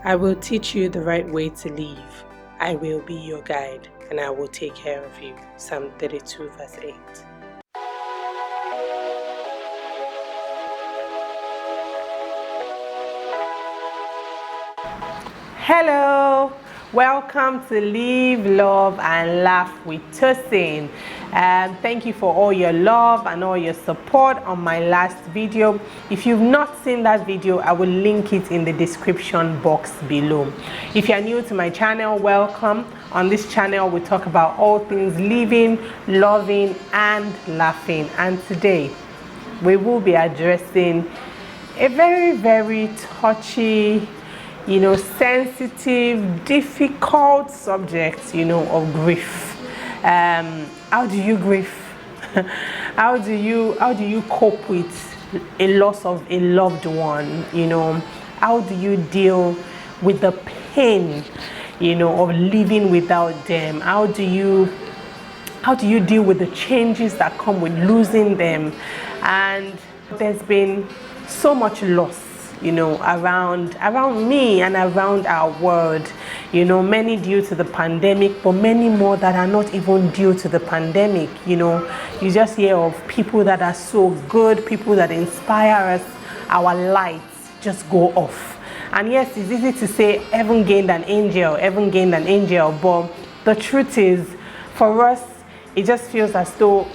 I will teach you the right way to live. I will be your guide, and I will take care of you. Psalm 32 verse 8. Hello, welcome to Live, Love and Laugh with TOSIN. Thank you for all your love and all your support on my last video. If you've not seen that video, I will link it in the description box below. If you are new to my channel, welcome. On this channel we talk about all things living, loving and laughing, and today we will be addressing a very touchy, sensitive, difficult subject, of grief. How do you grieve? how do you cope with a loss of a loved one? How do you deal with the pain, of living without them? How do you deal with the changes that come with losing them? And there's been so much loss, around me and around our world, many due to the pandemic, but many more that are not even due to the pandemic. You just hear of people that are so good, people that inspire us, our lights just go off. And yes, it's easy to say heaven gained an angel, but the truth is, for us, it just feels as though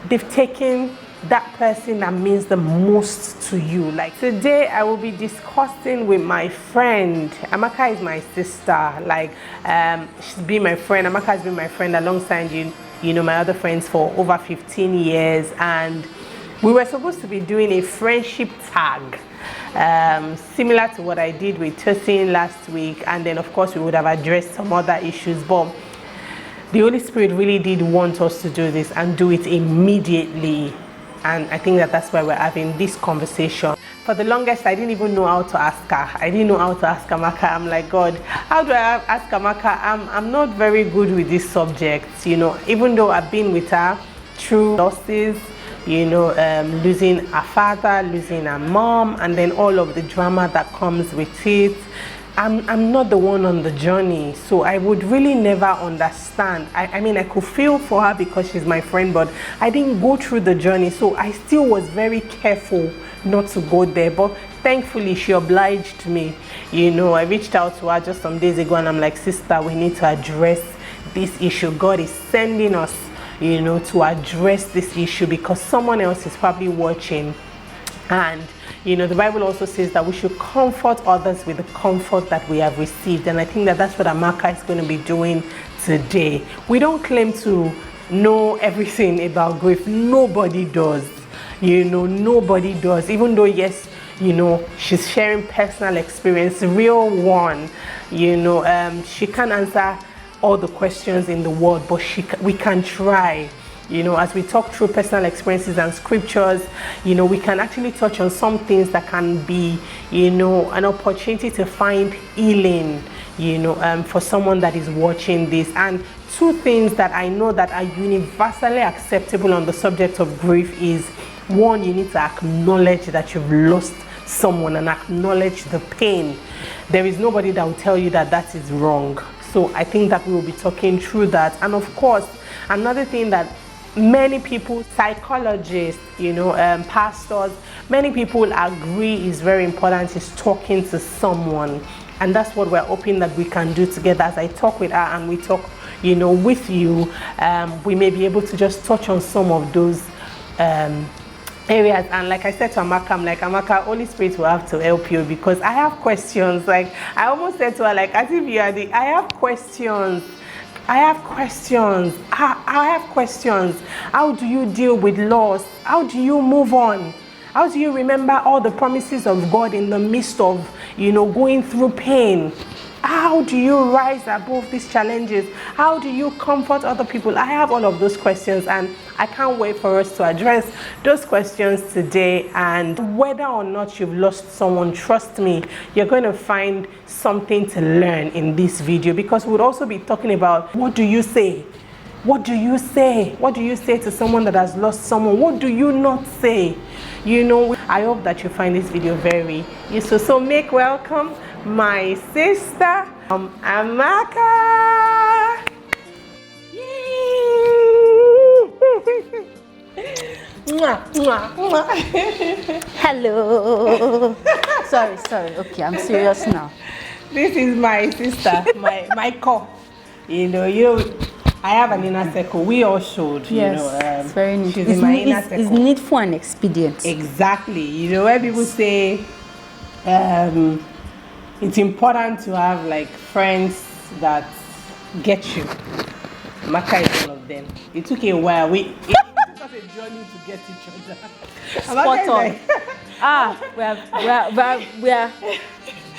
they've taken that person that means the most to you. Like today I will be discussing with my friend. Amaka is my sister. She's been my friend. Amaka has been my friend alongside my other friends for over 15 years, and we were supposed to be doing a friendship tag, similar to what I did with TOSIN last week, and then of course we would have addressed some other issues, but the Holy Spirit really did want us to do this and do it immediately. And I think that's why we're having this conversation. For the longest, I didn't even know how to ask her. I didn't know how to ask Amaka. I'm like, God, how do I ask Amaka? I'm not very good with these subjects, even though I've been with her through losses, losing a father, losing a mom, and then all of the drama that comes with it. I'm not the one on the journey, so I would really never understand. I mean, I could feel for her because she's my friend, but I didn't go through the journey, so I still was very careful not to go there. But thankfully, she obliged me. I reached out to her just some days ago, and I'm like, sister, we need to address this issue. God is sending us, to address this issue because someone else is probably watching. And the Bible also says that we should comfort others with the comfort that we have received, and I think that's what Amaka is going to be doing today. We don't claim to know everything about grief. Nobody does. Nobody does. Even though yes, she's sharing personal experience, real one. She can't answer all the questions in the world, but we can try. As we talk through personal experiences and scriptures, we can actually touch on some things that can be, an opportunity to find healing, for someone that is watching this. And two things that I know that are universally acceptable on the subject of grief is, one, you need to acknowledge that you've lost someone and acknowledge the pain. There is nobody that will tell you that is wrong. So I think that we will be talking through that. And of course, another thing that many people, psychologists, pastors, many people agree is very important is talking to someone. And that's what we're hoping that we can do together. As I talk with her and we talk, with you, we may be able to just touch on some of those areas. And like I said to Amaka, I'm like, Amaka, Holy Spirit will have to help you because I have questions. Like I almost said to her, like, as if you are I have questions. I have questions. How do you deal with loss? How do you move on? How do you remember all the promises of God in the midst of, going through pain? How do you rise above these challenges? How do you comfort other people? I have all of those questions, and I can't wait for us to address those questions today. And whether or not you've lost someone, trust me, you're going to find something to learn in this video, because we'll also be talking about, what do you say? What do you say? What do you say to someone that has lost someone? What do you not say? I hope that you find this video very useful. So make welcome my sister, Amaka. Hello. sorry. Okay, I'm serious now. This is my sister, my core. You know, I have an inner circle. We all should, Yes, it's very neat. She's in my inner circle. It's needful and expedient. Exactly. You know, where people say it's important to have like friends that get you. Maka is one of them. It took a while. It took us a journey to get each other. Spot on. We are.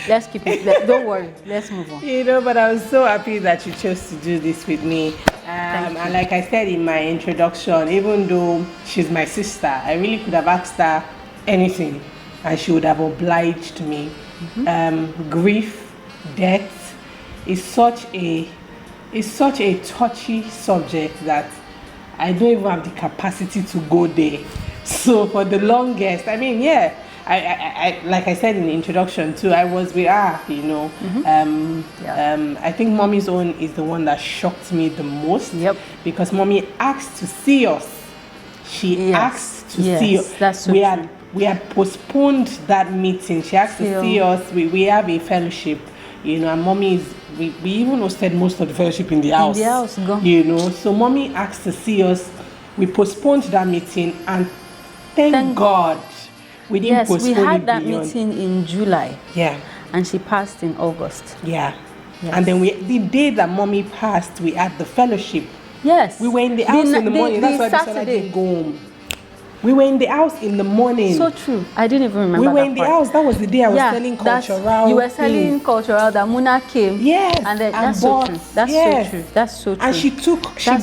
Let's keep it. Don't worry. Let's move on. You know, but I was so happy that you chose to do this with me. And like I said in my introduction, even though she's my sister, I really could have asked her anything, and she would have obliged me. Grief, death is such a touchy subject that I don't even have the capacity to go there. So for the longest, I mean, I like I said in the introduction too, I was with her, you know. I think mommy's own is the one that shocked me the most. Yep. Because mommy asked to see us. She asked to see us. That's so true. We had postponed that meeting. She asked to see us. We have a fellowship, you know, and mommy is we even hosted most of the fellowship in the house. In the house, go. You know, so mommy asked to see us. We postponed that meeting, and thank God we didn't postpone it. We had that meeting in July. Yeah. And she passed in August. Yeah. Yes. And then the day that mommy passed, we had the fellowship. Yes. We were in the house in the morning. That's why I didn't go home. We were in the house in the morning. So true. I didn't even remember. We were in the house. That was the day I was selling cultural. You were selling cultural. That Muna came. Yes. And then that's so true. That's so true. That's so true. And she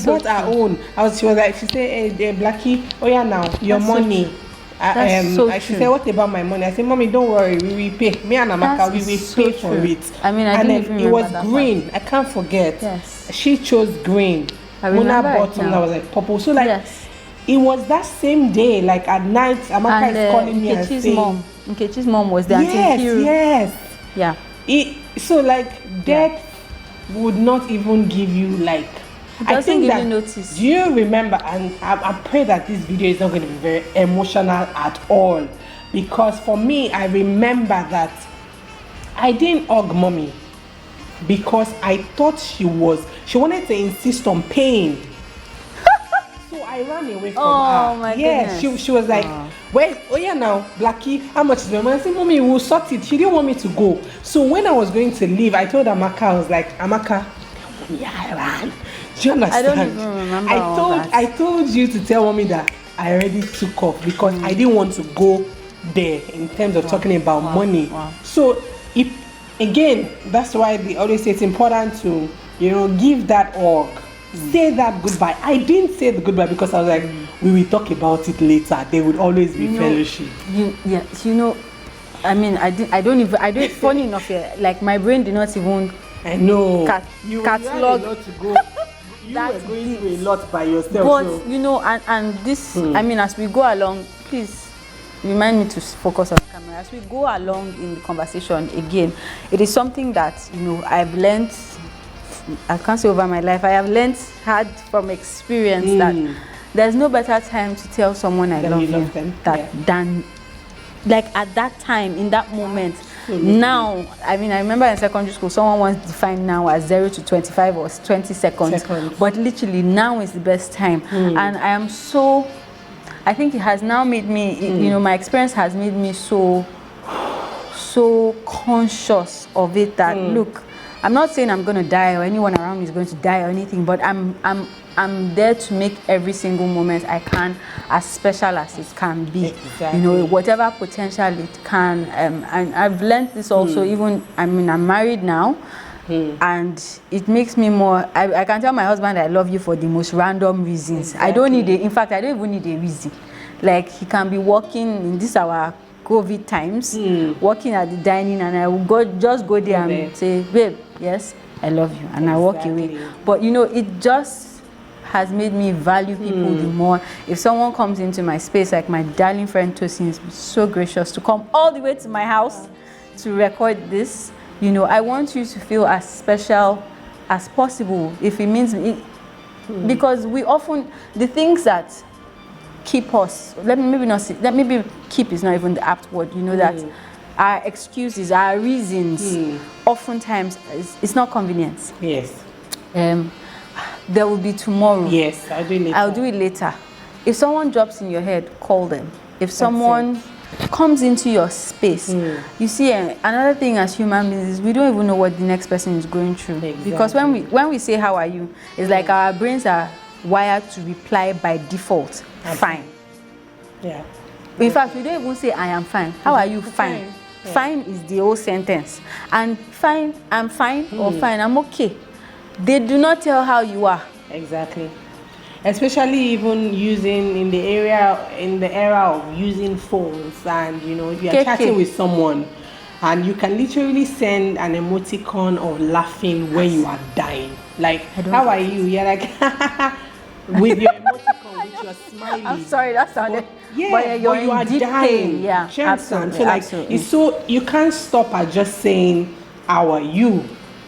bought her own. She was like, she said, hey, Blackie, oh yeah, now your money. She said, what about my money? I said, Mommy, don't worry, we will pay. Me and Amaka, we will pay for it. I mean, I didn't even remember that. It was green. I can't forget. Yes. She chose green. Muna bought something that was like purple. So like, it was that same day, like at night, Amaka is calling me and saying, Nkechi's mom was there. Yes. Yeah. So like, death would not even give you like, I think that, notice. Do you remember, and I pray that this video is not going to be very emotional at all, because for me, I remember that I didn't hug mommy because I thought she wanted to insist on paying. So I ran away from her. Oh my goodness. She was like, where? Oh yeah, now Blackie, how much is my money? I said, Mommy, we'll sort it. She didn't want me to go. So when I was going to leave, I told Amaka, I was like, Amaka, I ran. Do you understand? I don't even remember I told you to tell mommy that I already took off because I didn't want to go there in terms of talking about money. So again, that's why they always say it's important to, give that hug. Say that goodbye. I didn't say the goodbye because I was like, we will talk about it later. There would always be fellowship. I mean, I don't funny enough, like my brain did not even. I know. You had a lot to go. You were going through a lot by yourself. But and this, I mean, as we go along, please remind me to focus on the camera. As we go along in the conversation again, it is something that I've learned. I can't say over my life. I have learned hard from experience that there's no better time to tell someone I love you than like at that time, in that moment. Absolutely. Now, I mean, I remember in secondary school, someone once defined now as 0 to 25 or 20 seconds. But literally, now is the best time. And I am so, I think it has now made me, my experience has made me so conscious of it that, look, I'm not saying I'm going to die or anyone around me is going to die or anything, but I'm there to make every single moment I can as special as it can be. Exactly. Whatever potential it can. And I've learned this also, even, I mean, I'm married now, and it makes me more, I can tell my husband I love you for the most random reasons. Exactly. I don't even need a reason. Like, he can be walking in this our COVID times, working at the dining, and I will just go there and say, babe, yes, I love you, and I walk away. But it just has made me value people the more. If someone comes into my space, like my darling friend TOSIN is so gracious to come all the way to my house to record this, You know, I want you to feel as special as possible, if it means it, because we often, the things that keep us, maybe keep is not even the apt word, you know, that our excuses, our reasons, oftentimes it's not convenience. Yes. There will be tomorrow. Yes, I'll do it later. I'll do it later. If someone drops in your head, call them. If someone comes into your space, you see, another thing as human beings is we don't even know what the next person is going through. Exactly. Because when we say how are you, it's like our brains are wired to reply by default. Fine. Yeah. In fact, we don't even say I am fine. How are you? Fine. Fine is the whole sentence. And fine, I'm fine, or fine, I'm okay. They do not tell how you are. Exactly. Especially even using in the era of using phones, and you know, if you are chatting with someone and you can literally send an emoticon of laughing when you are dying. Like, how are you? You're like with your emoticon, with your smiley. I'm sorry, that sounded. But you are dying. Pain. Yeah, absolutely. So like, it's so you can't stop at just saying how are you.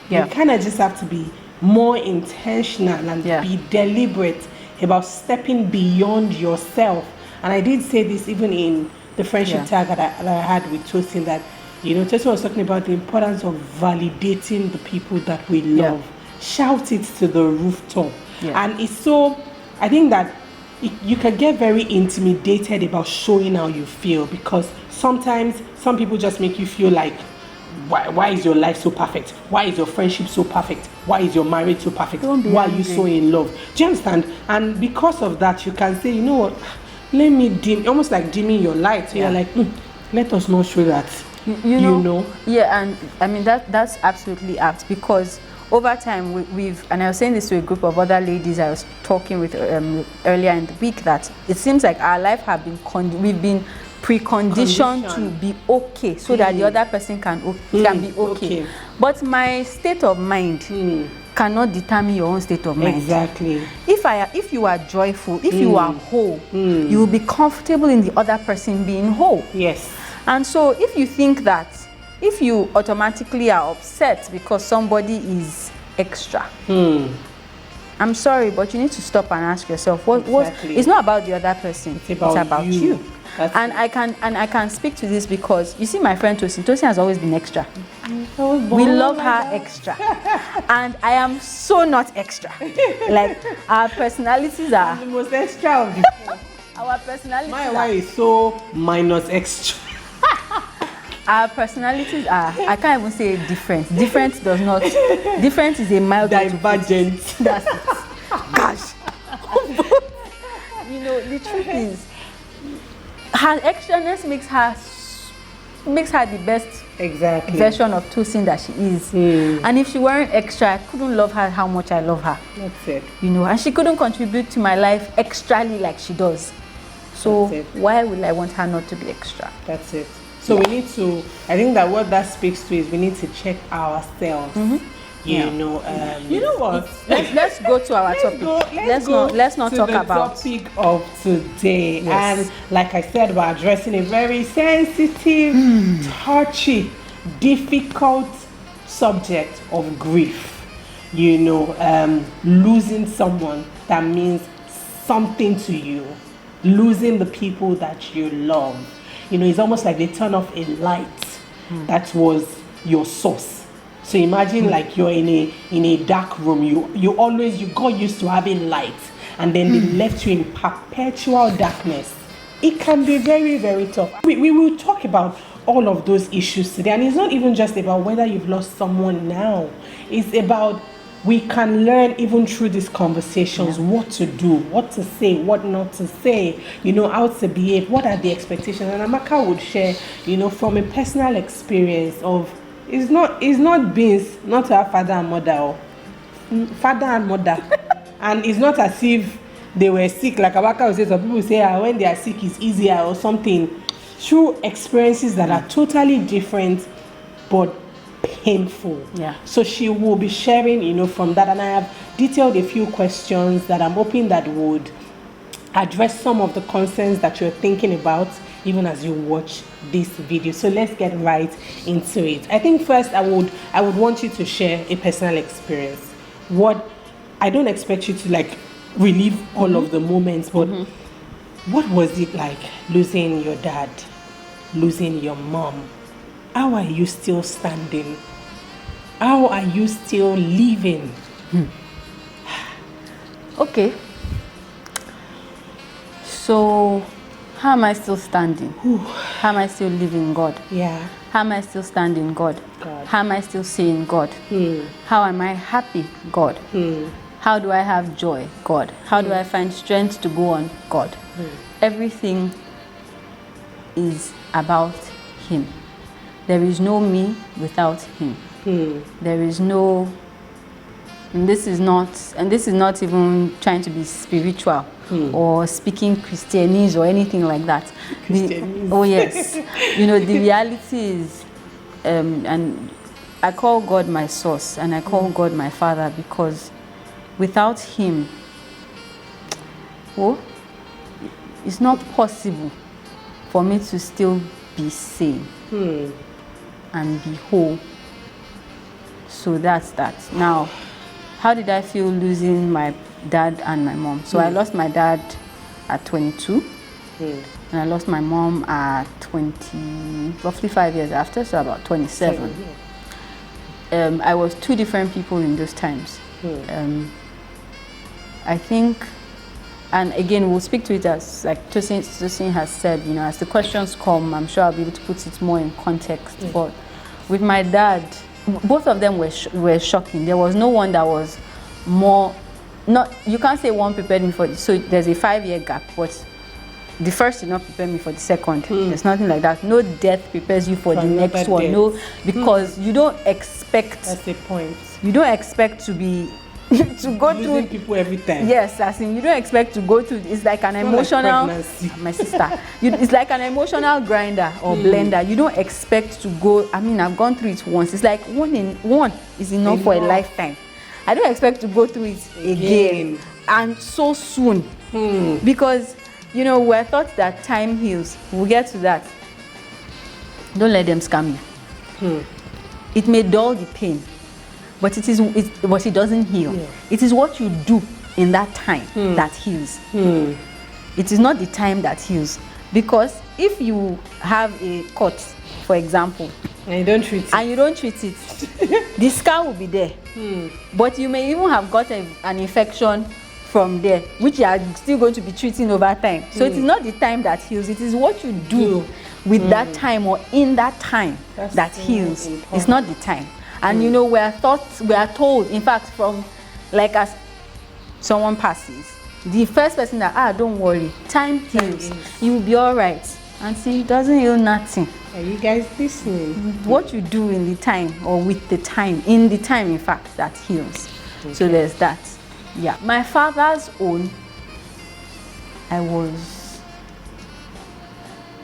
You kind of just have to be more intentional and be deliberate about stepping beyond yourself. And I did say this even in the friendship tag that I had with TOSIN, that, you know, TOSIN was talking about the importance of validating the people that we love. Shout it to the rooftop. And it's so, I think that you can get very intimidated about showing how you feel, because sometimes some people just make you feel like, why is your life so perfect? Why is your friendship so perfect? Why is your marriage so perfect? Why are you so in love? Do you understand? And because of that, you can say, you know what, let me dim, almost like dimming your light. So you're like, let us not show that. You know? Yeah, and I mean, that's absolutely apt, because over time we've, and I was saying this to a group of other ladies I was talking with earlier in the week, that it seems like our life have been, we've been preconditioned to be okay, so that the other person can be okay. But my state of mind cannot determine your own state of mind. Exactly. If you are joyful, if you are whole, you will be comfortable in the other person being whole. Yes. And so if you think that, if you automatically are upset because somebody is extra, I'm sorry, but you need to stop and ask yourself, what it's not about the other person, it's about you. And I can speak to this because, you see, my friend TOSIN has always been extra. We love her extra. And I am so not extra. Like, our personalities are... I'm the most extra of the four. Our personalities My wife is so minus extra. Our personalities are, I can't even say different. Different does not... Different is a mild... Divergent. That's it. Gosh. You know, the truth is, her extraness makes her the best version of TOSIN that she is. And if she weren't extra, I couldn't love her how much I love her. That's it. You know, and she couldn't contribute to my life extrally like she does. So why will I want her not to be extra? That's it. So we need to, I think that what that speaks to is we need to check ourselves. You know, you know what? Let's go to our topic. Let's not talk about the topic of today. And like I said, we're addressing a very sensitive, touchy, difficult subject of grief. You know, losing someone that means something to you, losing the people that you love. You know, it's almost like they turn off a light that was your source. So imagine like you're in a dark room. You got used to having light, and then they left you in perpetual darkness. It can be very, very tough. We will talk about all of those issues today, and it's not even just about whether you've lost someone now. It's about, we can learn even through these conversations what to do, what to say, what not to say, you know, how to behave, what are the expectations. And Amaka would share, you know, from a personal experience of, it's not beans, not to have father and mother, father and mother. And it's not as if they were sick, like Amaka would say. Some people say when they are sick it's easier or something. True experiences that are totally different but painful. So she will be sharing, you know, from that, and I have detailed a few questions that I'm hoping that would address some of the concerns that you're thinking about, even as you watch this video. So let's get right into it. I think first I would want you to share a personal experience. What, I don't expect you to like relive all of the moments, but what was it like losing your dad, losing your mom? How are you still standing? How are you still living? Okay. So, how am I still standing? How am I still living God? Yeah. How am I still standing God? God. How am I still saying God? How am I happy? God. How do I have joy? God. How do I find strength to go on? God. Everything is about Him. There is no me without Him. There is no, and this is not even trying to be spiritual or speaking Christianese or anything like that. Oh yes, you know, the reality is, and I call God my source and I call God my Father, because without Him, oh, it's not possible for me to still be sane and be whole. So that's that. Now, how did I feel losing my dad and my mom? So I lost my dad at 22 and I lost my mom at 20, roughly 5 years after, so about 27. I was two different people in those times. I think, and again, we'll speak to it as, like TOSIN has said, you know, as the questions come, I'm sure I'll be able to put it more in context. But with my dad, both of them were shocking. There was no one that was more, not, you can't say one prepared me for this. So there's a 5-year gap, but the first did not prepare me for the second. There's nothing like that. No death prepares you for the next one. No, because you don't expect. That's the point. You don't expect to be to go Losing through people every time. Yes, as in you don't expect to go through. It's like an emotional. Like my sister, it's like an emotional grinder or blender. You don't expect to go. I mean, I've gone through it once. It's like one is enough for a lifetime. I don't expect to go through it again and so soon, because you know we're taught that time heals. We'll get to that. Don't let them scam you. It may dull the pain, but it doesn't heal. It is what you do in that time that heals. It is not the time that heals, because if you have a cut, for example, and you don't treat it, the scar will be there. But you may even have got an infection from there, which you are still going to be treating over time. So it is not the time that heals. It is what you do with that time or in that time that heals. It's not the time. And you know, we are told, in fact, from like as someone passes, the first person that, don't worry, time heals. You will be all right. And see, it doesn't heal nothing. Are you guys listening? What you do in the time or with the time, in the time, in fact, that heals. So there's that. Yeah. My father's own,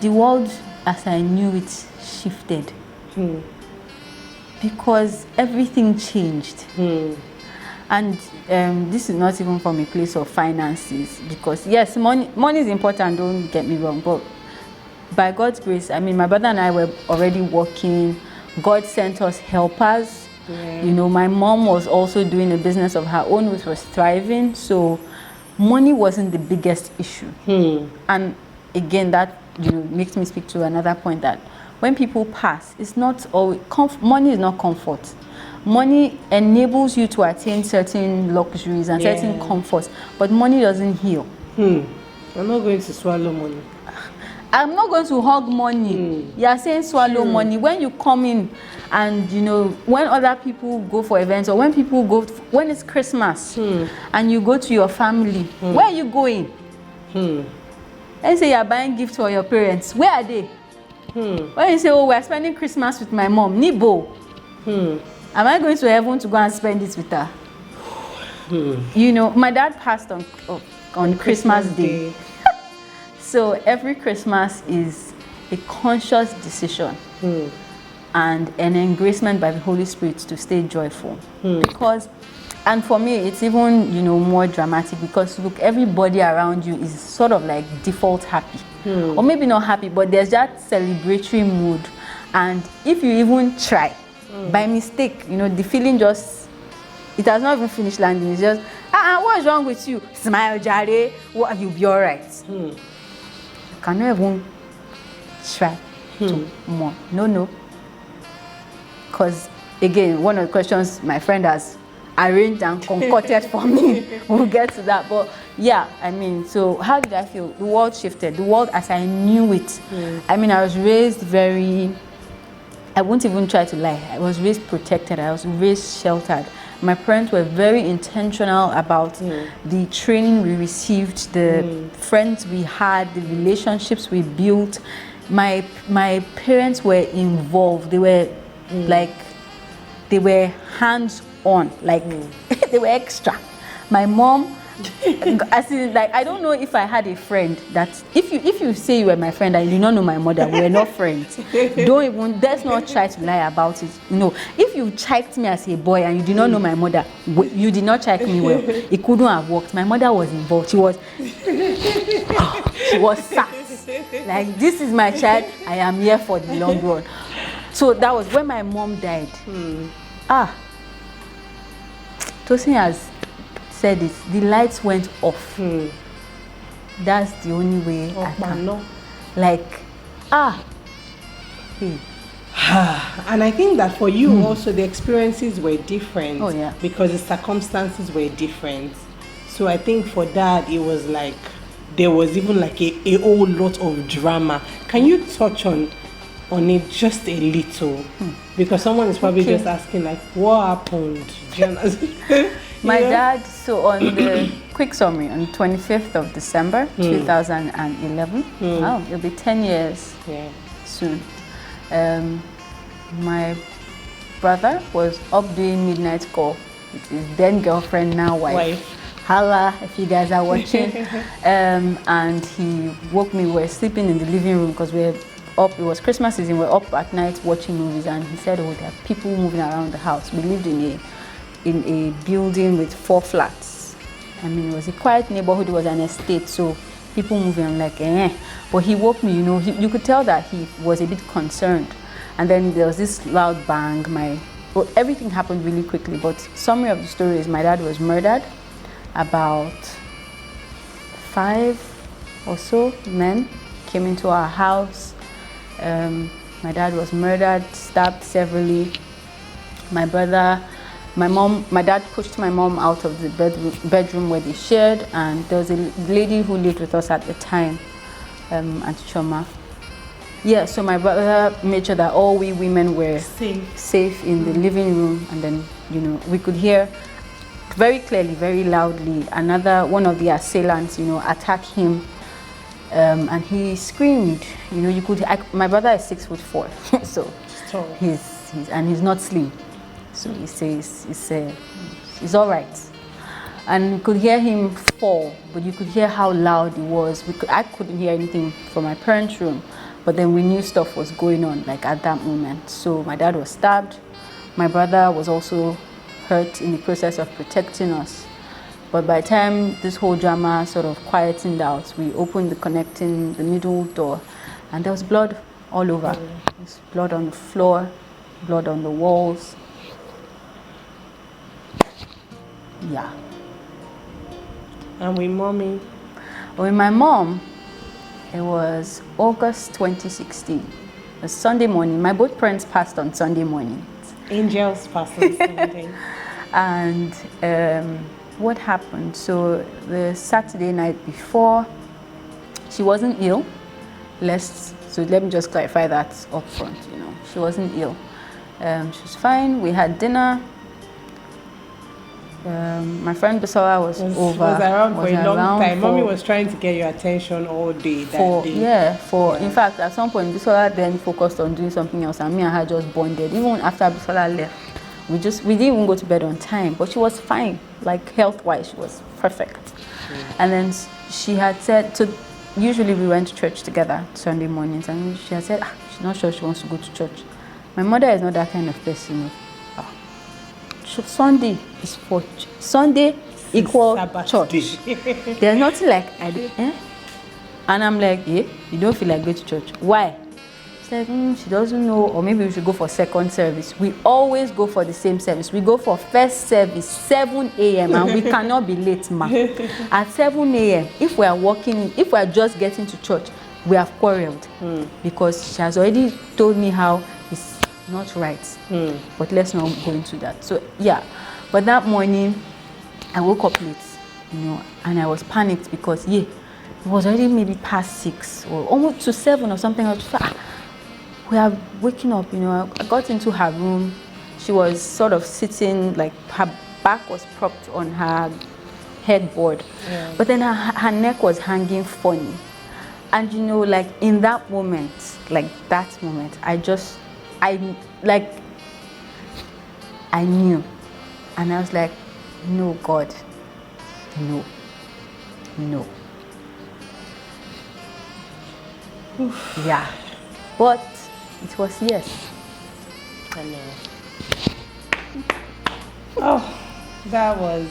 the world as I knew it shifted. Because everything changed. And this is not even from a place of finances, because yes, money is important, don't get me wrong, but by God's grace, I mean, my brother and I were already working. God sent us helpers. You know, my mom was also doing a business of her own, which was thriving. So money wasn't the biggest issue. And again, that, you know, makes me speak to another point, that when people pass, it's not always money is not comfort. Money enables you to attain certain luxuries and certain comforts, but money doesn't heal. I'm not going to swallow money. I'm not going to hug money. You are saying swallow money. When you come in and, you know, when other people go for events, or when people go, when it's Christmas and you go to your family, where are you going? Let's say you're buying gifts for your parents. Where are they? When you say, oh, we're spending Christmas with my mom, Nibo. Am I going to heaven to go and spend it with her? You know, my dad passed on Christmas Day. So every Christmas is a conscious decision and an engracement by the Holy Spirit to stay joyful. Because, and for me, it's even, you know, more dramatic because look, everybody around you is sort of like default happy. Or maybe not happy, but there's that celebratory mood. And if you even try, by mistake, you know, the feeling just, it has not even finished landing. It's just, what's wrong with you? Smile, Jare. What, you'll be all right. You cannot even try to more. No. Because, again, one of the questions my friend has arranged and concocted for me, we'll get to that. But yeah, I mean, so how did I feel? The world shifted. The world as I knew it. I mean, I was raised very, I won't even try to lie. I was raised protected. I was raised sheltered. My parents were very intentional about the training we received, the friends we had, the relationships we built. My parents were involved. They were like, they were hands-on, like they were extra. My mom, as in, like, I don't know if I had a friend that, if you say you were my friend and you do not know my mother, we were not friends. Don't even, let's not try to lie about it. No, if you checked me as a boy and you did not know my mother, you did not check me well. It couldn't have worked. My mother was involved. She was sat. Like, this is my child. I am here for the long run. So that was when my mom died. Tosin has said it, the lights went off. That's the only way I can. Like, And I think that for you also the experiences were different. Oh, yeah. Because the circumstances were different. So I think for that it was like there was even like a whole lot of drama. Can you touch on it just a little? Because someone is probably just asking like, what happened? My dad, so on the quick summary, on 25th of December 2011, wow, it'll be 10 years soon. My brother was up doing midnight call with his then girlfriend, now wife. Holla, if you guys are watching. And he woke me. We were sleeping in the living room because we're up. It was Christmas season. We're up at night watching movies, and he said, "Oh, there are people moving around the house." We lived in a building with 4 flats. I mean, it was a quiet neighborhood. It was an estate, so people moving. I'm like, eh. But he woke me. You know, you could tell that he was a bit concerned. And then there was this loud bang. Everything happened really quickly. But summary of the story is my dad was murdered. About 5 or so men came into our house. My dad was murdered, stabbed severally. My dad pushed my mom out of the bedroom where they shared, and there was a lady who lived with us at the time, Auntie Choma. Yeah, so my brother made sure that all we women were safe in the living room, and then, you know, we could hear very clearly, very loudly, one of the assailants, you know, attack him, and he screamed. You know, my brother is 6'4", so he's not slim. So he says he's all right, and we could hear him fall, but you could hear how loud it was. I couldn't hear anything from my parents' room, but then we knew stuff was going on, like, at that moment. So my dad was stabbed. My brother was also hurt in the process of protecting us. But by the time this whole drama sort of quietened out, we opened the middle door, and there was blood all over. There's blood on the floor, blood on the walls. Yeah. And with mommy? With my mom, it was August 2016. It was Sunday morning. My both parents passed on Sunday morning. Angels passed on Sunday. And what happened? So the Saturday night before, she wasn't ill. So let me just clarify that up front. You know, she wasn't ill. She was fine. We had dinner. My friend Bisola was over. Was around for a long time. Mommy was trying to get your attention all day that day. In fact, at some point, Bisola then focused on doing something else, and me and her just bonded. Even after Bisola left, we didn't even go to bed on time, but she was fine. Like, health-wise, she was perfect. And then she had said, so usually we went to church together Sunday mornings, and she had said, she's not sure she wants to go to church. My mother is not that kind of person. So Sunday is for Sunday equal Sabbath church. day. There's nothing like I do, and I'm like, you don't feel like going to church? Why? She's like, she doesn't know, or maybe we should go for second service. We always go for the same service. We go for first service 7 a.m. and we cannot be late, ma. At 7 a.m. if we are just getting to church, we have quarreled because she has already told me how it's not right. But let's not go into that. So yeah, but that morning I woke up late, and I was panicked because it was already maybe past 6 or almost to 7 or something. I was we are waking up, I got into her room. She was sort of sitting, like her back was propped on her headboard, but then her neck was hanging funny. And like in that moment, I knew, and I was like, no, God, no. Yeah, but it was yes. I know. Oh, that was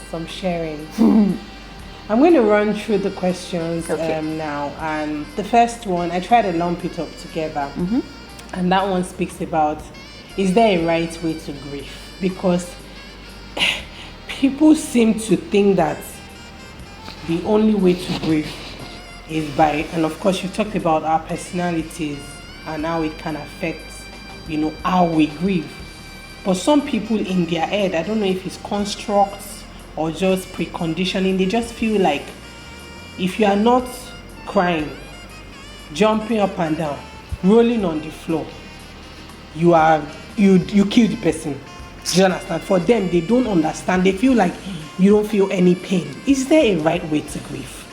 some sharing. I'm going to run through the questions now, and the first one I try to lump it up together, and that one speaks about, is there a right way to grieve? Because people seem to think that the only way to grieve is by, and of course you talked about our personalities and how it can affect, how we grieve. But some people in their head, I don't know if it's constructs or just preconditioning, they just feel like if you are not crying, jumping up and down, rolling on the floor, you kill the person. Do you understand? For them, they don't understand. They feel like you don't feel any pain. Is there a right way to grieve?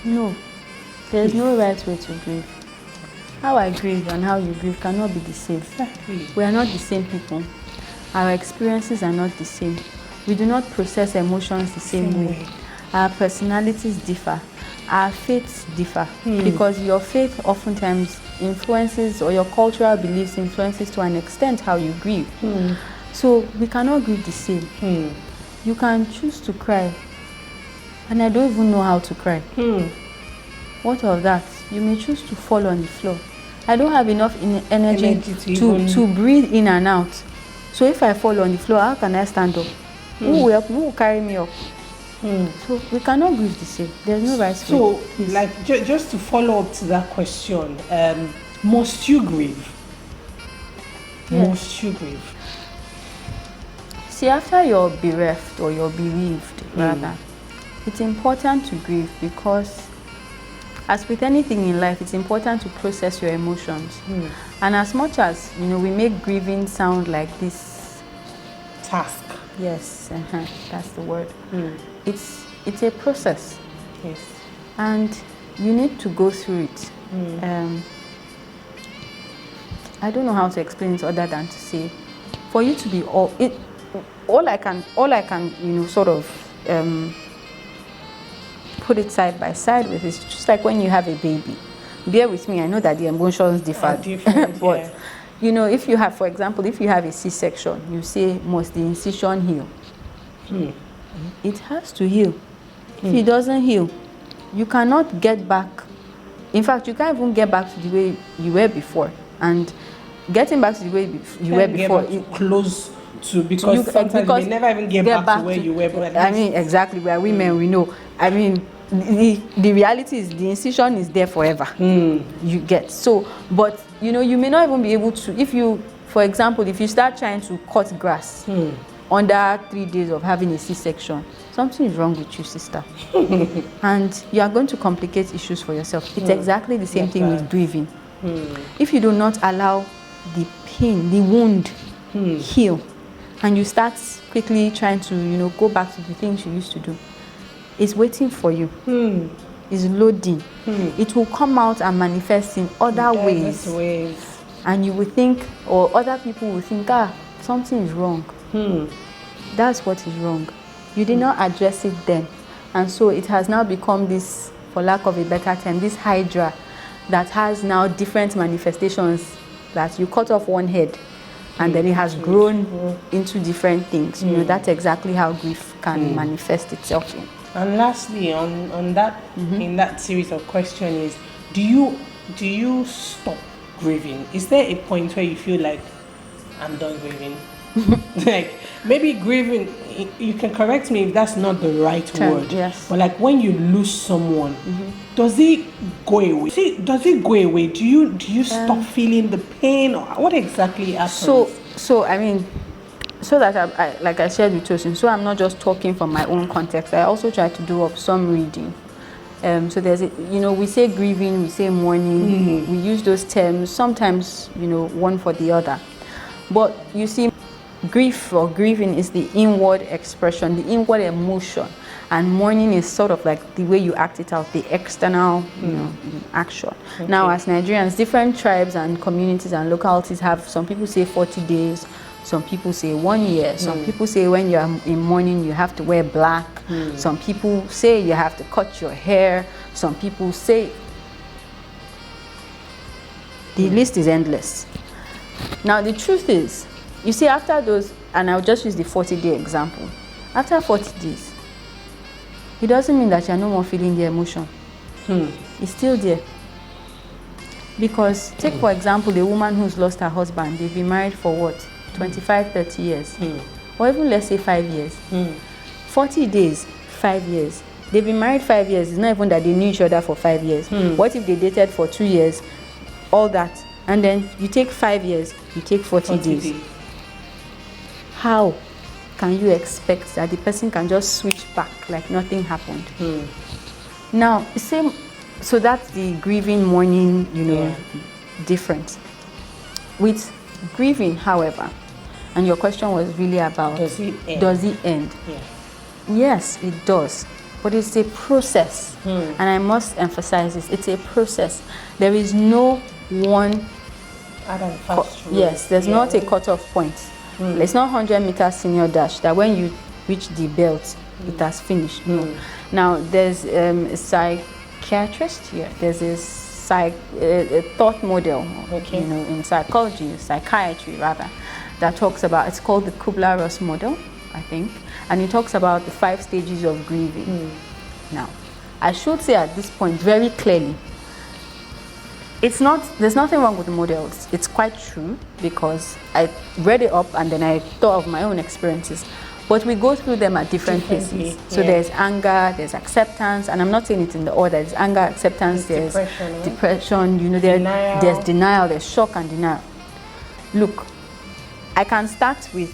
No, there's no right way to grieve. How I grieve and how you grieve cannot be the same. Exactly. We are not the same people. Our experiences are not the same. We do not process emotions the same way. Our personalities differ. Our faiths differ. Because your faith oftentimes influences, or your cultural beliefs influences to an extent how you grieve. So we cannot grieve the same. You can choose to cry, and I don't even know how to cry. What of that? You may choose to fall on the floor. I don't have enough energy to breathe in and out. So if I fall on the floor, how can I stand up? Who will carry me up? So we cannot grieve the same. There's no right way. So, just to follow up to that question, must you grieve? Yes. Must you grieve? See, after you're bereft or you're bereaved, rather, it's important to grieve because, as with anything in life, it's important to process your emotions. And as much as, we make grieving sound like this task. Yes, that's the word. It's a process. Yes. And you need to go through it. I don't know how to explain it other than to say, for you to be all I can sort of put it side by side with is just like when you have a baby. Bear with me, I know that the emotions differ. But if you have, for example, if you have a C-section, you say, must the incision heal? It has to heal. If it doesn't heal, you cannot get back. In fact, you can't even get back to the way you were before. And getting back to the way you were before, close to, because sometimes you may never even get back to where you were. But exactly, we are women, we know. The reality is the incision is there forever. You get so, but you may not even be able to, if you, for example, if you start trying to cut grass under 3 days of having a C-section, something is wrong with you, sister. And you are going to complicate issues for yourself. It's exactly the same thing with grieving. If you do not allow the pain, the wound heal, and you start quickly trying to go back to the things you used to do, it's waiting for you. It's loading. It will come out and manifest in other ways. And you will think, or other people will think, something is wrong. That's what is wrong. You did not address it then. And so it has now become this, for lack of a better term, this hydra that has now different manifestations that you cut off one head and then it has grown into different things. You know, that's exactly how grief can manifest itself in. And lastly, on that, in that series of questions, is do you stop grieving? Is there a point where you feel like I'm done grieving? Like maybe grieving, you can correct me if that's not the right word. Yes. But like when you lose someone, does it go away? Does it go away? Do you stop feeling the pain, or what exactly happens? So I mean, so that I like I shared with Tosin, so I'm not just talking from my own context. I also try to do up some reading. So there's we say grieving, we say mourning. We use those terms sometimes, one for the other. But you see, grief or grieving is the inward expression, the inward emotion, and mourning is sort of like the way you act it out, the external action. Now, as Nigerians, different tribes and communities and localities have, some people say 40 days, some people say 1 year, some people say when you're in mourning you have to wear black, some people say you have to cut your hair, some people say the list is endless. Now the truth is, you see, after those, and I'll just use the 40-day example, after 40 days, it doesn't mean that you're no more feeling the emotion. It's still there. Because take for example a woman who's lost her husband. They've been married for what, 25, 30 years, or even let's say 5 years. 40 days, 5 years. They've been married 5 years. It's not even that they knew each other for 5 years. What if they dated for 2 years, all that, and then you take 5 years, you take 40 days. How can you expect that the person can just switch back like nothing happened? Now, same. So that's the grieving, mourning, difference. With grieving, however, and your question was really about, does it end? Yeah. Yes, it does. But it's a process. And I must emphasize this, it's a process. There is no one... Yes, there's not a cutoff point. It's not 100 meters senior dash that when you reach the belt, it has finished. No. Now, there's a psychiatrist here. There's a thought model, in psychology, psychiatry rather, that talks about, it's called the Kubler-Ross model, I think, and it talks about the 5 stages of grieving. Now, I should say at this point very clearly, there's nothing wrong with the model. It's quite true, because I read it up and then I thought of my own experiences. But we go through them at different places. So there's anger, there's acceptance, and I'm not saying it in the order. There's anger, acceptance, there's depression, there's denial, there's shock and denial. Look, I can start with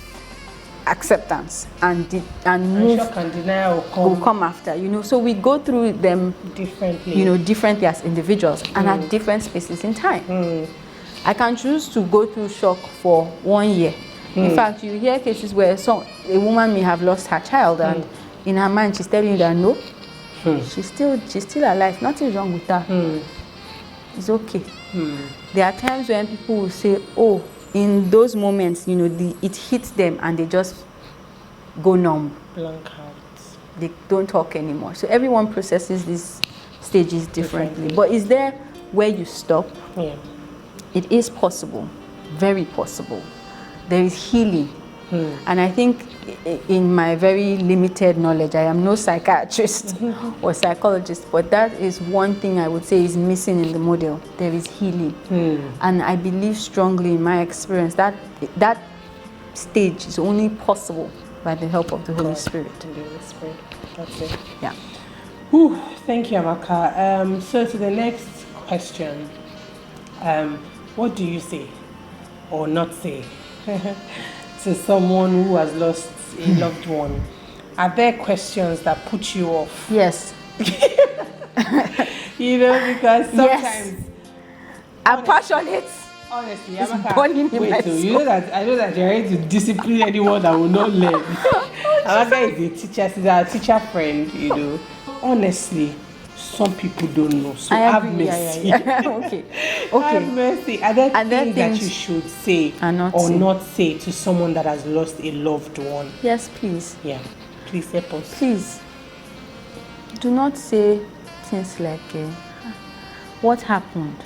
acceptance and move, shock and denial will come after, so we go through them differently, differently as individuals and at different spaces in time. I can choose to go through shock for 1 year. In fact, you hear cases where a woman may have lost her child and in her mind she's telling you that no, she's still alive, nothing's wrong with her, it's okay. There are times when people will say, oh, in those moments, it hits them and they just go numb. Blank out. They don't talk anymore. So everyone processes these stages differently. But is there where you stop? Yeah. It is possible, very possible. There is healing. And I think in my very limited knowledge, I am no psychiatrist or psychologist, but that is one thing I would say is missing in the model. There is healing. And I believe strongly in my experience that that stage is only possible by the help of the Holy Spirit. The Holy Spirit. That's it. Yeah. Whew, thank you, Amaka. So to the next question, what do you say or not say to someone who has lost a loved one? Are there questions that put you off? Yes. Because sometimes I'm passionate. Honestly, It's Amaka, burning in my soul. I know that you're ready to discipline anyone that will not learn. Amaka is a teacher, she's a teacher friend, Honestly, some people don't know. So have mercy. Yeah. Okay. Have mercy. Are there things that you should say or not say to someone that has lost a loved one? Yes, please. Yeah. Please help us. Please. Do not say things like, what happened?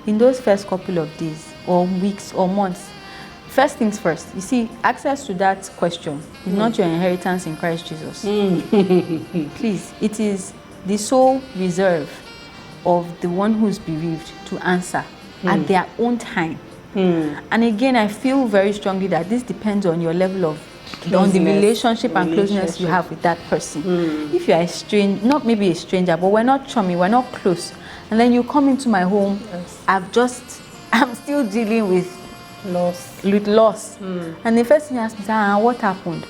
In those first couple of days, or weeks or months. First things first, you see, access to that question is not your inheritance in Christ Jesus. Please, it is the sole reserve of the one who's bereaved to answer at their own time. And again, I feel very strongly that this depends on your level of on the relationship and closeness you have with that person. If you are a stranger, not maybe a stranger, but we're not chummy, we're not close, and then you come into my home, I'm still dealing with loss. And the first thing you ask me is, what happened?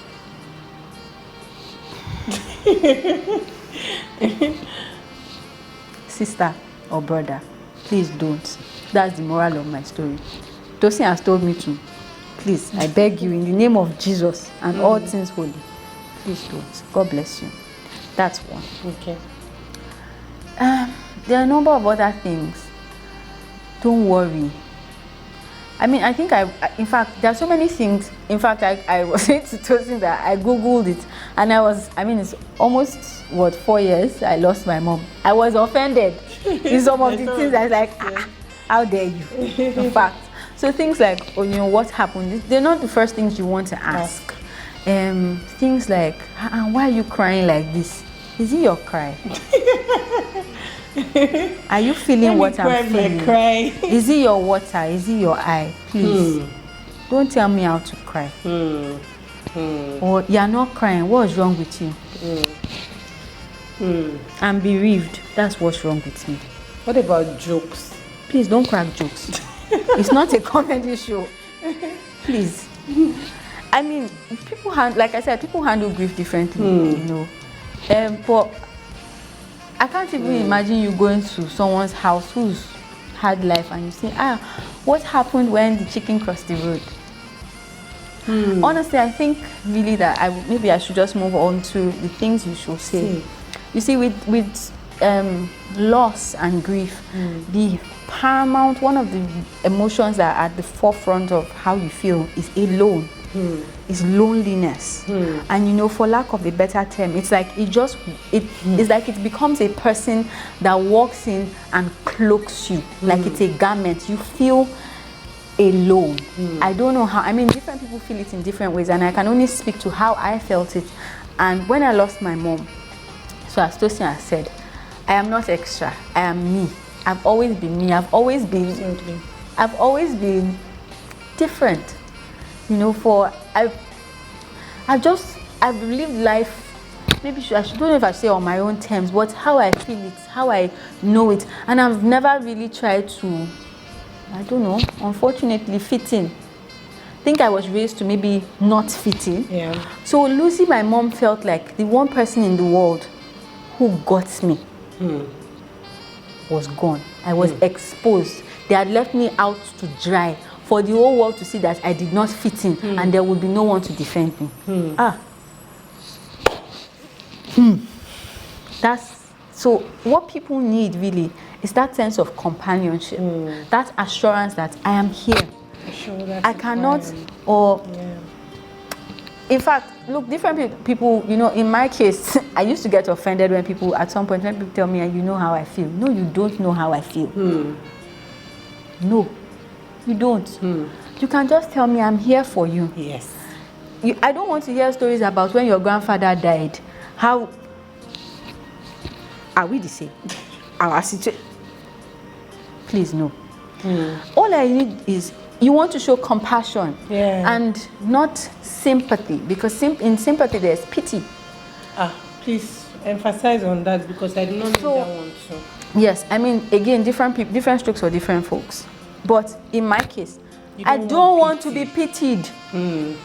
Sister or brother, please don't. That's the moral of my story. Tosin has told me to. Please, I beg you, in the name of Jesus and all things holy, please don't. God bless you. That's one. Okay. There are a number of other things. Don't worry. I mean, I think in fact, there are so many things. In fact, I was saying to Tosin that I Googled it, and it's almost, 4 years I lost my mom. I was offended in some of the things. I was like, how dare you? In fact, so things like, what happened? They're not the first things you want to ask. Things like, why are you crying like this? Is it your cry? Are you feeling what I'm feeling? Cry. Is it your water? Is it your eye? Please, don't tell me how to cry. Or you're not crying. What's wrong with you? I'm bereaved. That's what's wrong with me. What about jokes? Please don't crack jokes. It's not a comedy show. Please. I mean, like I said, people handle grief differently, but I can't even imagine you going to someone's house who's had life and you say, what happened when the chicken crossed the road? Honestly, I think really that maybe I should just move on to the things you should say. You see, with loss and grief, the paramount, one of the emotions that are at the forefront of how you feel is alone. Is loneliness. And for lack of a better term, it's like it's like it becomes a person that walks in and cloaks you like it's a garment. You feel alone. I don't know how. I mean, different people feel it in different ways, and I can only speak to how I felt it. And when I lost my mom, so as Tosin has said, I am not extra. I am me. I've always been me. I've always been different. I've lived life, maybe I don't know if I say on my own terms, but how I feel it, how I know it. And I've never really tried to, I don't know, unfortunately fit in. I think I was raised to maybe not fit in. Yeah. So losing my mom felt like the one person in the world who got me was gone. I was exposed. They had left me out to dry for the whole world to see that I did not fit in, and there would be no one to defend me. That's so what people need really is that sense of companionship, that assurance that I am here. I cannot, in fact, look, different people, in my case, I used to get offended when people, at some point, when people tell me, you know how I feel. No, you don't know how I feel. No, you don't. You can just tell me I'm here for you. Yes. I don't want to hear stories about when your grandfather died. How are we the same? Our situation. Please, no. All I need is you want to show compassion and not sympathy, because in sympathy there's pity. Please emphasize on that, because I do not know that one too. Yes, I mean, again, different strokes for different folks. But in my case, I don't want to be pitied. In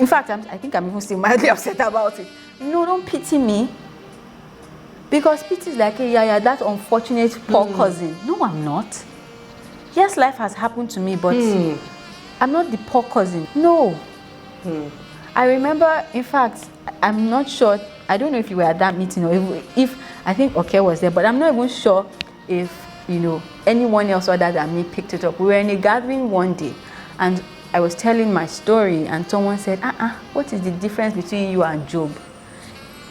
fact, I think I'm even still mildly upset about it. No, don't pity me. Because pity is like, that unfortunate poor cousin. No, I'm not. Yes, life has happened to me, but I'm not the poor cousin. No. I remember, in fact, I'm not sure, I don't know if you were at that meeting or if I think Oke was there, but I'm not even sure if, anyone else other than me picked it up. We were in a gathering one day, and I was telling my story, and someone said, what is the difference between you and Job?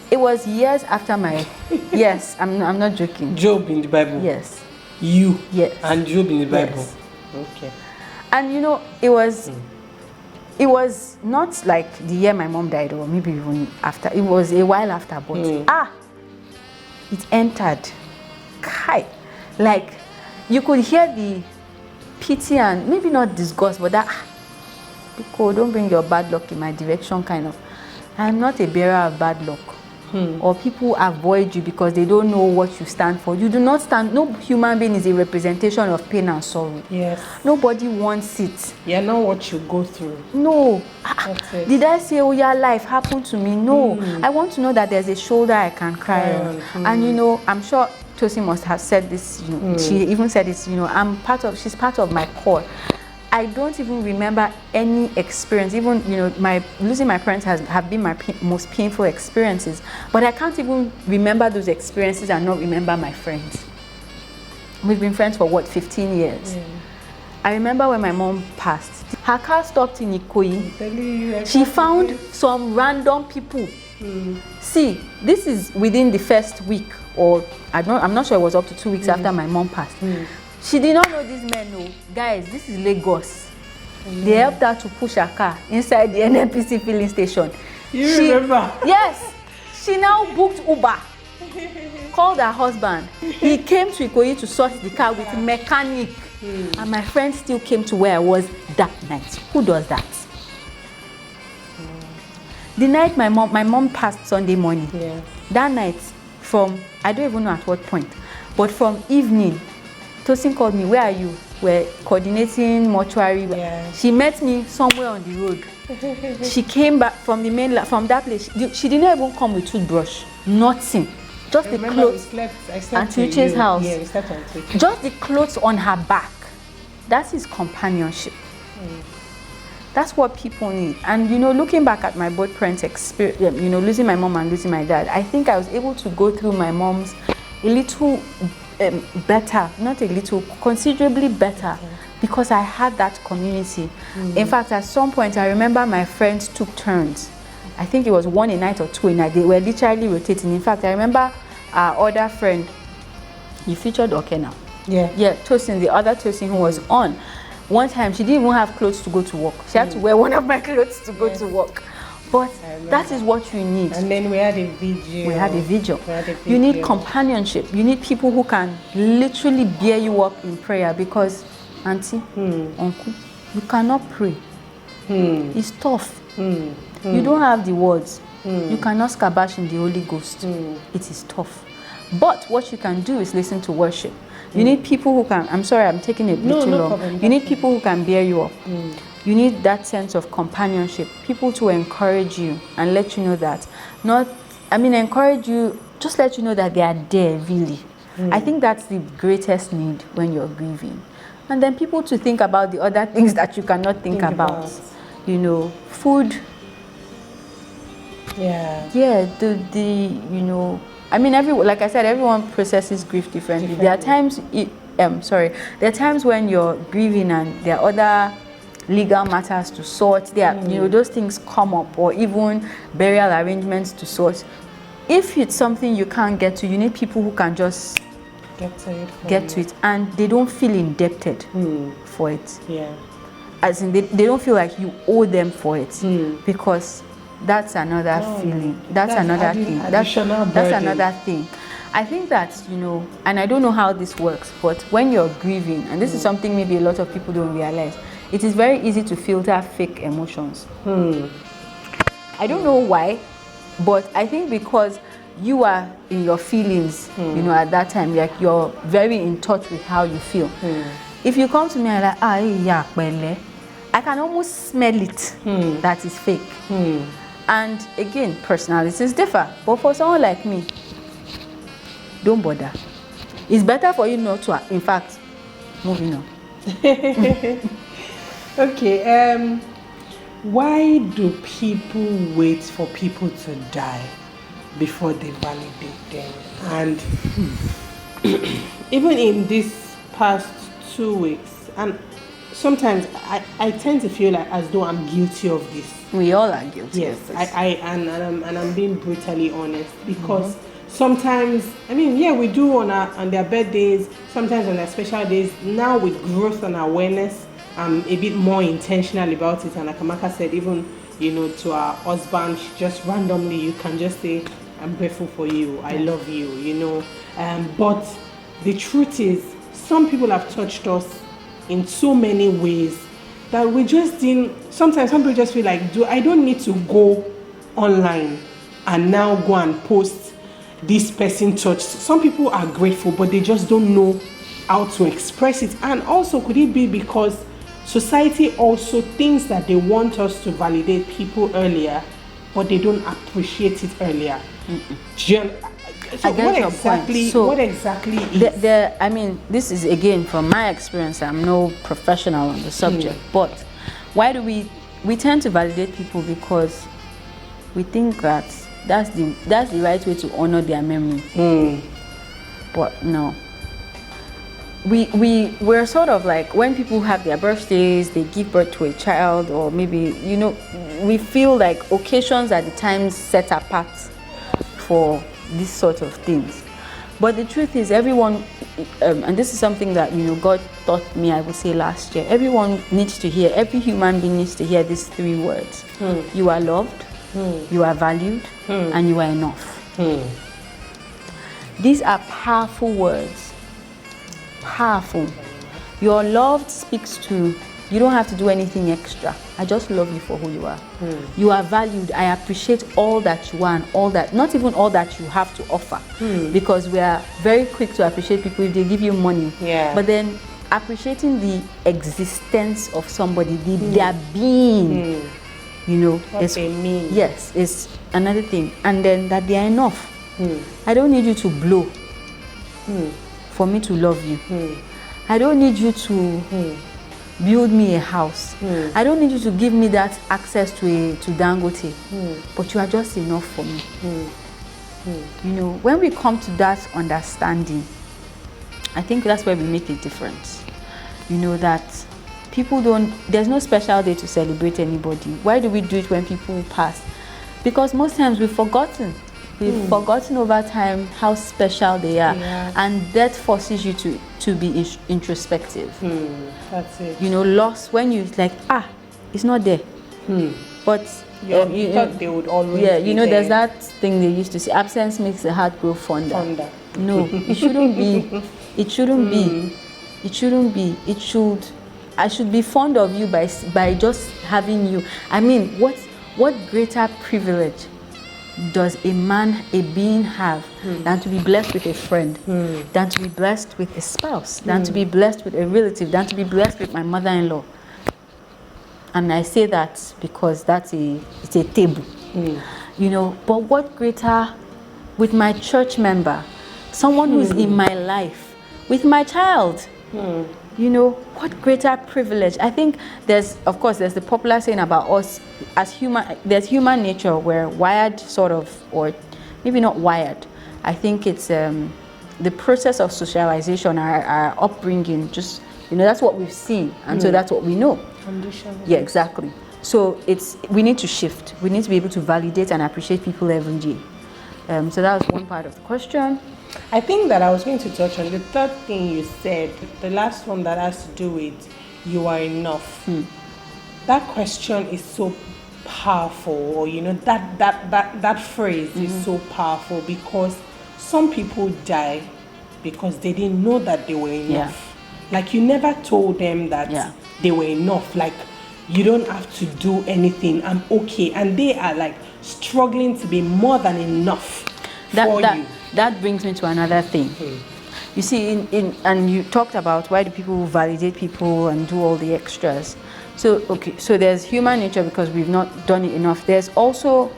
It was years after my, yes, I'm not joking. Job in the Bible? Yes. You? Yes. And Job in the Bible? Yes. Okay. And you know, it was not like the year my mom died, or maybe even after. It was a while after, but it entered. Kai, like you could hear the pity and maybe not disgust, but that don't bring your bad luck in my direction kind of. I'm not a bearer of bad luck. Or people avoid you because they don't know what you stand for. You do not stand. No human being is a representation of pain and sorrow. Yes. Nobody wants it. Yeah, not what you go through. No. That's it. Did I say, oh yeah, life happened to me? No. I want to know that there's a shoulder I can cry on. And you know, I'm sure Tosin must have said this. You know, she even said this. You know, she's part of my core. I don't even remember any experience. Even, you know, losing my parents have been my most painful experiences. But I can't even remember those experiences and not remember my friends. We've been friends for what, 15 years? Yeah. I remember when my mom passed. Her car stopped in Ikoyi. She found some random people. See, this is within the first week, or I'm not sure it was up to 2 weeks after my mom passed. She did not know these men. No, guys, this is Lagos. They helped her to push her car inside the NNPC filling station. You remember? Yes. She now booked Uber. Called her husband. He came to Ikoyi to sort the car with mechanic. And my friend still came to where I was that night. Who does that? The night my mom passed Sunday morning. Yeah. That night, from I don't even know at what point, but from evening, Tosin called me. Where are you? We're coordinating mortuary. Yeah. She met me somewhere on the road. She came back from from that place. She didn't even come with toothbrush. Nothing. Just the clothes. I slept at Tuche's house. Yeah, we slept on Tuche. Just the clothes on her back. That is companionship. That's what people need. And you know, looking back at my both parents' experience, you know, losing my mom and losing my dad, I think I was able to go through my mom's a little better, not a little, considerably better, because I had that community. In fact, at some point, I remember my friends took turns. I think it was one a night or two a night. They were literally rotating. In fact, I remember our other friend, you featured Okena. Yeah, Tosin, the other Tosin who was on. One time, she didn't even have clothes to go to work. She had to wear one of my clothes to go to work. But that is what you need. And then we had a vigil. You need companionship. You need people who can literally bear you up in prayer, because, auntie, uncle, you cannot pray. It's tough. You don't have the words. You cannot scabash in the Holy Ghost. It is tough. But what you can do is listen to worship. You need people who can, I'm sorry, I'm taking it a bit too long. Problem. You need people who can bear you up. You need that sense of companionship, people to encourage you and let you know that, encourage you, just let you know that they are there, really. I think that's the greatest need when you're grieving. And then people to think about the other things that you cannot think about. You know, food. Yeah, you know, like I said, everyone processes grief differently. There are times, there are times when you're grieving and there are other legal matters to sort. There, you know, those things come up, or even burial arrangements to sort. If it's something you can't get to, you need people who can just get to it, and they don't feel indebted for it. Yeah, as in they don't feel like you owe them for it, because that's another feeling. That's another thing. That's another thing. I think that, you know, and I don't know how this works, but when you're grieving, and this is something maybe a lot of people don't realize, it is very easy to filter fake emotions. I don't know why, but I think because you are in your feelings, you know, at that time, like you're very in touch with how you feel. If you come to me and like, I can almost smell it that is fake. And again, personalities differ. But for someone like me, don't bother. It's better for you not to, in fact, moving on. Okay, why do people wait for people to die before they validate them? And even in this past 2 weeks, and sometimes I tend to feel like as though I'm guilty of this. We all are guilty. Yes, and I'm being brutally honest, because sometimes, I mean, yeah, we do on their birthdays, sometimes on their special days. Now with growth and awareness, I'm a bit more intentional about it. And like Amaka said, even, you know, to our husband, just randomly, you can just say, I'm grateful for you, I love you, you know. But the truth is, some people have touched us in so many ways that we just didn't. Sometimes some people just feel like, I don't need to go online and now go and post this person touched. Some people are grateful, but they just don't know how to express it. And also, could it be because society also thinks that they want us to validate people earlier, but they don't appreciate it earlier? So I get your point. So what exactly is? I mean, this is again from my experience. I'm no professional on the subject, but why do we tend to validate people? Because we think that that's the right way to honor their memory. But no. We're sort of like, when people have their birthdays, they give birth to a child, or maybe, you know, we feel like occasions are the times set apart for these sort of things. But the truth is, everyone, and this is something that, you know, God taught me, I would say last year, everyone needs to hear, every human being needs to hear these 3 words. You are loved, you are valued, and you are enough. These are powerful words. Powerful. Your loved speaks to, you don't have to do anything extra. I just love you for who you are. You are valued. I appreciate all that you are and all that, not even all that you have to offer. Because we are very quick to appreciate people if they give you money. Yeah. But then appreciating the existence of somebody, their being, you know, what they mean. Yes, is another thing. And then that they are enough. I don't need you to blow for me to love you. I don't need you to build me a house. I don't need you to give me that access to Dangote. But you are just enough for me. You know, when we come to that understanding, I think that's where we make a difference. You know, that people don't, there's no special day to celebrate anybody. Why do we do it when people pass? Because most times we've forgotten. We've forgotten over time how special they are. And that forces you to be introspective. That's it. You know, loss, when you like, it's not there. But you thought they would always you be know, there. there's that thing they used to say, absence makes the heart grow fonder. No, it shouldn't be. It shouldn't be. It shouldn't be. It should. I should be fond of you by just having you. I mean, what greater privilege does a being have than to be blessed with a friend, than to be blessed with a spouse, than to be blessed with a relative, than to be blessed with my mother-in-law? And I say that because it's a table. You know, but what greater with my church member, someone who's in my life, with my child? You know, what greater privilege? I think there's the popular saying about us as human, there's human nature, we're wired sort of, or maybe not wired. I think it's the process of socialization, our upbringing, just, you know, that's what we've seen, and so that's what we know. Condition. Yeah, exactly. So we need to shift. We need to be able to validate and appreciate people every day. So that was one part of the question. I think that I was going to touch on the third thing you said, the last one that has to do with you are enough. That question is so powerful, or you know, that phrase is so powerful, because some people die because they didn't know that they were enough. Like, you never told them that they were enough. Like, you don't have to do anything, I'm okay. And they are like struggling to be more than enough for you. That brings me to another thing. You see, and you talked about why do people validate people and do all the extras. So there's human nature because we've not done it enough. There's also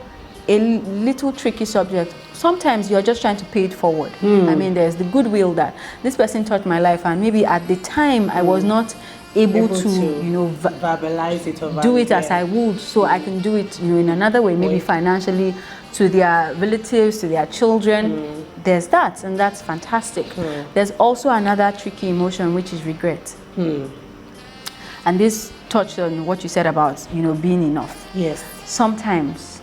a little tricky subject. Sometimes you're just trying to pay it forward. I mean, there's the goodwill that this person touched my life, and maybe at the time I was not able to, you know, verbalize it or do it as I would, so I can do it, you know, in another way, maybe financially, to their relatives, to their children. There's that, and that's fantastic. There's also another tricky emotion, which is regret. And this touched on what you said about, you know, being enough. Yes. Sometimes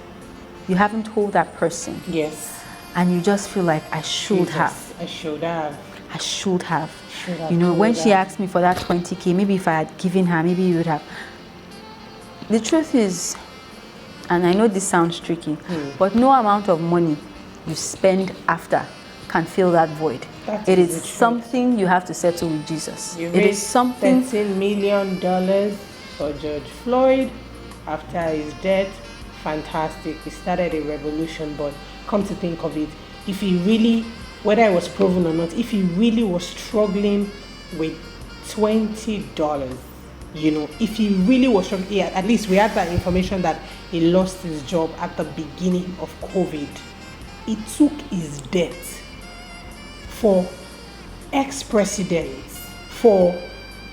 you haven't told that person. Yes. and you just feel like I should have. I should have. I should have. have You know, when she that. asked me for that 20K, maybe if I had given her, maybe you would have. The truth is, and I know this sounds tricky, but no amount of money you spend after can fill that void. It is something you have to settle with Jesus. You it is something. $13 million for George Floyd after his death. Fantastic. It started a revolution, but come to think of it, if he really, whether it was proven or not, if he really was struggling with $20, you know, if he really was struggling, yeah, at least we had that information that he lost his job at the beginning of COVID. It took his death for ex-presidents, for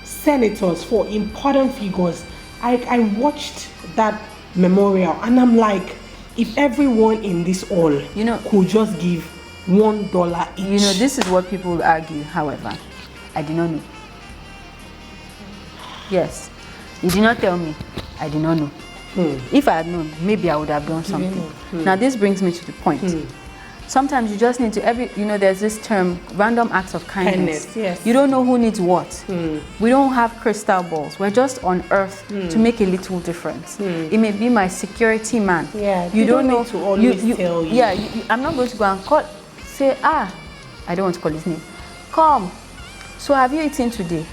senators, for important figures. I watched that memorial and I'm like, if everyone in this hall, you know, could just give $1 each. You know, this is what people argue. However, I did not know. Yes, you did not tell me. I did not know. If I had known, maybe I would have done something. Now this brings me to the point. Sometimes you just need to, you know, there's this term, random acts of kindness. Yes. You don't know who needs what. We don't have crystal balls. We're just on earth to make a little difference. It may be my security man. Yeah, you don't know need to always tell you. Yeah, I'm not going to go and call, say, I don't want to call his name. Come. So have you eaten today?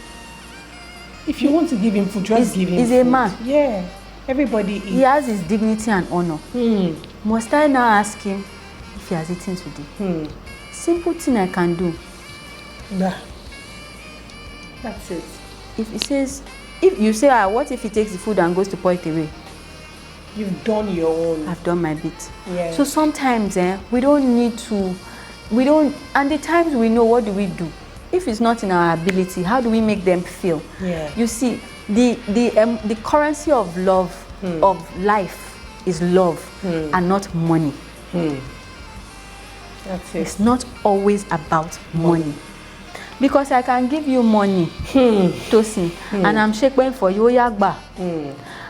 If you want to give him food, just give him food. He's a man. Yeah, everybody eats. He has his dignity and honor. Must I now ask him if he has eaten today? Simple thing I can do. Nah. That's it. If he says, if you say, what if he takes the food and goes to pour it away? You've done your own. I've done my bit. Yeah. So sometimes we don't need to, and the times we know, what do we do? If it's not in our ability, how do we make them feel? Yeah. You see, the currency of love, of life, is love and not money. That's it. It's not always about money. Because I can give you money, Tosin, and I'm shaking for you, Yagba.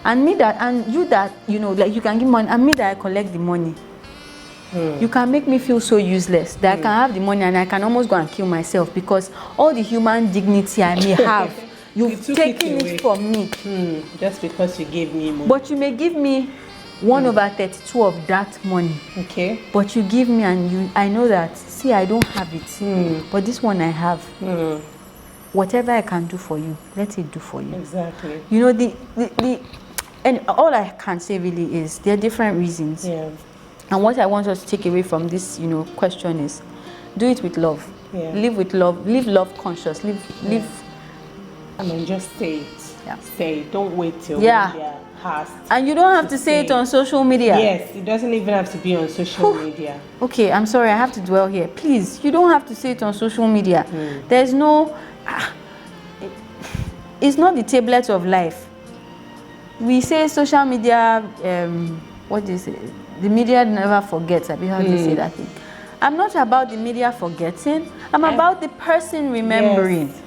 And me that, and you that, you know, like you can give money, and me that I collect the money. You can make me feel so useless that I can have the money and I can almost go and kill myself because all the human dignity I may have, you've taken it from me. Just because you gave me money. But you may give me 1/32 of that money. Okay. But you give me and I know that, see, I don't have it. But this one I have. Whatever I can do for you, let it do for you. Exactly. You know, and all I can say really is there are different reasons. Yeah. And what I want us to take away from this, you know, question is, do it with love. Yeah. Live with love. Live love conscious. Live. I mean, just say it. Yeah. Say it. Don't wait till Yeah. they're past. And you don't have to say it on social media. Yes, it doesn't even have to be on social media. Okay, I'm sorry, I have to dwell here. Please, you don't have to say it on social media. There's no. It's not the tablet of life. We say social media. What do you say? The media never forgets. I mean, how do you say that thing? I'm not about the media forgetting. I'm about the person remembering. Yes.